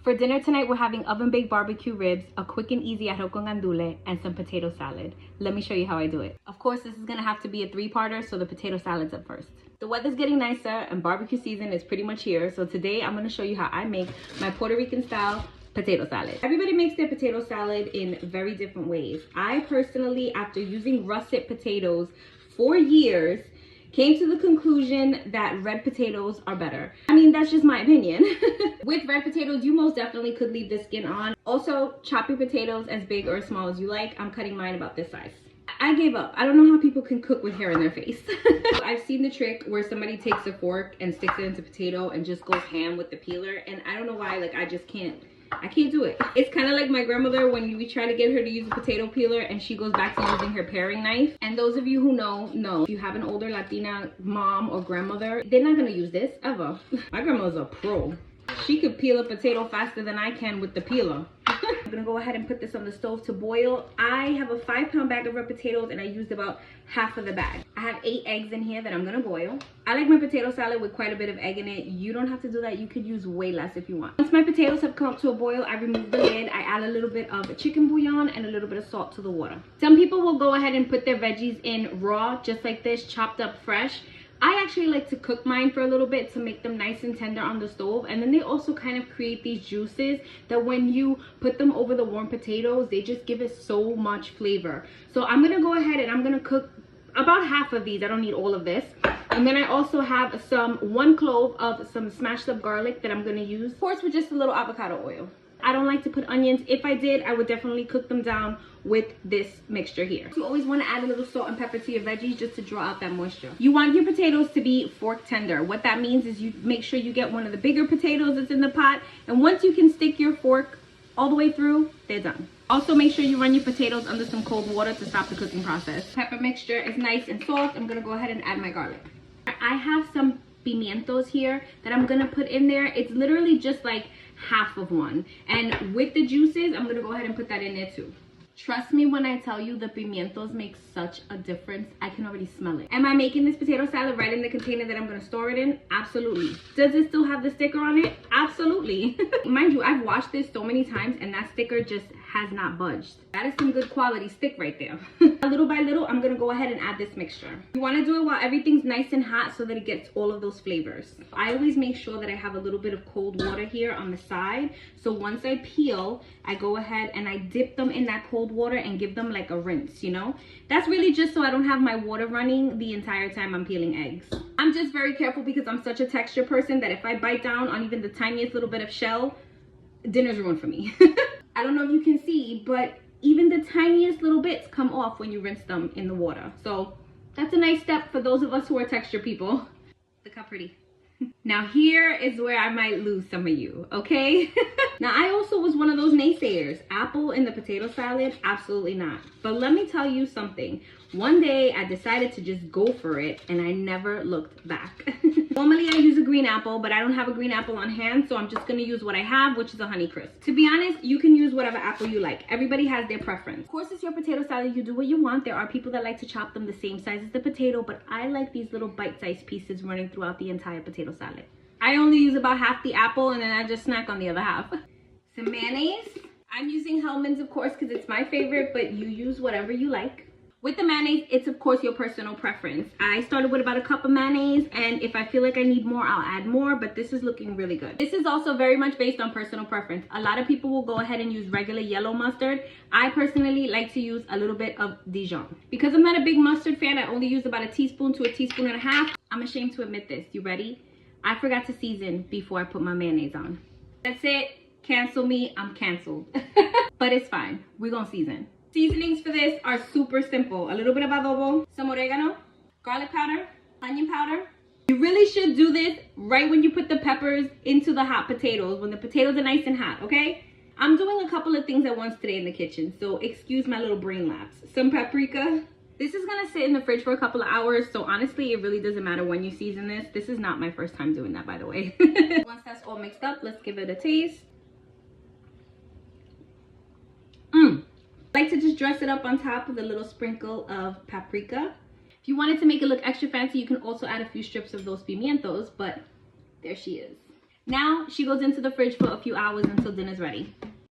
For dinner tonight, we're having oven-baked barbecue ribs, a quick and easy arroz con gandules, and some potato salad. Let me show you how I do it. Of course, this is gonna have to be a three-parter, so the potato salad's up first. The weather's getting nicer and barbecue season is pretty much here, so today I'm gonna show you how I make my Puerto Rican style potato salad. Everybody makes their potato salad in very different ways. I personally, after using russet potatoes for years, came to the conclusion that red potatoes are better. I mean, that's just my opinion. With red potatoes, you most definitely could leave the skin on. Also, chop your potatoes as big or as small as you like. I'm cutting mine about this size. I gave up. I don't know how people can cook with hair in their face. I've seen the trick where somebody takes a fork and sticks it into potato and just goes ham with the peeler. And I don't know why, like, I can't do it. It's kind of like my grandmother when we try to get her to use a potato peeler and she goes back to using her paring knife. And those of you who know, if you have an older Latina mom or grandmother, they're not gonna use this ever. My grandmother's a pro. She could peel a potato faster than I can with the peeler. I'm gonna go ahead and put this on the stove to boil. I have a 5-pound bag of red potatoes and I used about half of the bag. I have 8 eggs in here that I'm gonna boil. I like my potato salad with quite a bit of egg in it. You don't have to do that. You could use way less if you want. Once my potatoes have come up to a boil, I remove the lid. I add a little bit of chicken bouillon and a little bit of salt to the water. Some people will go ahead and put their veggies in raw, just like this, chopped up fresh. I actually like to cook mine for a little bit to make them nice and tender on the stove, and then they also kind of create these juices that when you put them over the warm potatoes, they just give it so much flavor. So I'm gonna go ahead and I'm gonna cook about half of these. I don't need all of this. And then I also have 1 clove of some smashed up garlic that I'm gonna use, of course, with just a little avocado oil. I don't like to put onions. If I did, I would definitely cook them down with this mixture here. You always want to add a little salt and pepper to your veggies just to draw out that moisture. You want your potatoes to be fork tender. What that means is you make sure you get one of the bigger potatoes that's in the pot, and once you can stick your fork all the way through, they're done. Also make sure you run your potatoes under some cold water to stop the cooking process. Pepper mixture is nice and soft. I'm gonna go ahead and add my garlic. I have some pimientos here that I'm gonna put in there. It's literally just like half of one, and with the juices I'm gonna go ahead and put that in there too. Trust me when I tell you the pimientos make such a difference. I can already smell it. Am I making this potato salad right in the container that I'm gonna store it in? Absolutely. Does it still have the sticker on it? Absolutely. Mind you, I've washed this so many times and that sticker just has not budged. That is some good quality stick right there. Little by little, I'm gonna go ahead and add this mixture. You wanna do it while everything's nice and hot so that it gets all of those flavors. I always make sure that I have a little bit of cold water here on the side. So once I peel, I go ahead and I dip them in that cold water and give them like a rinse, you know? That's really just so I don't have my water running the entire time I'm peeling eggs. I'm just very careful because I'm such a texture person that if I bite down on even the tiniest little bit of shell, dinner's ruined for me. I don't know if you can see, but even the tiniest little bits come off when you rinse them in the water. So that's a nice step for those of us who are texture people. Look how pretty. Now here is where I might lose some of you, okay? Now I also was one of those naysayers. Apple in the potato salad? Absolutely not. But let me tell you something. One day I decided to just go for it and I never looked back. Normally I use a green apple, but I don't have a green apple on hand, so I'm just gonna use what I have, which is a Honeycrisp. To be honest, you can use whatever apple you like. Everybody has their preference. Of course, it's your potato salad. You do what you want. There are people that like to chop them the same size as the potato, but I like these little bite-sized pieces running throughout the entire potato salad. I only use about half the apple and then I just snack on the other half. Some mayonnaise. I'm using Hellmann's, of course, because it's my favorite, but you use whatever you like. With the mayonnaise, it's of course your personal preference. I started with about a cup of mayonnaise, and if I feel like I need more, I'll add more, but this is looking really good. This is also very much based on personal preference. A lot of people will go ahead and use regular yellow mustard. I personally like to use a little bit of Dijon. Because I'm not a big mustard fan, I only use about a teaspoon to a teaspoon and a half. I'm ashamed to admit this. You ready? I forgot to season before I put my mayonnaise on. That's it. Cancel me. I'm canceled. But it's fine. We're gonna season. Seasonings for this are super simple. A little bit of adobo, some oregano, garlic powder, onion powder. You really should do this right when you put the peppers into the hot potatoes, when the potatoes are nice and hot, okay? I'm doing a couple of things at once today in the kitchen, so excuse my little brain lapse. Some paprika. This is gonna sit in the fridge for a couple of hours, so honestly, it really doesn't matter when you season this. This is not my first time doing that, by the way. Once that's all mixed up, let's give it a taste. I like to just dress it up on top with a little sprinkle of paprika. If you wanted to make it look extra fancy, you can also add a few strips of those pimientos, but there she is. Now she goes into the fridge for a few hours until dinner's ready.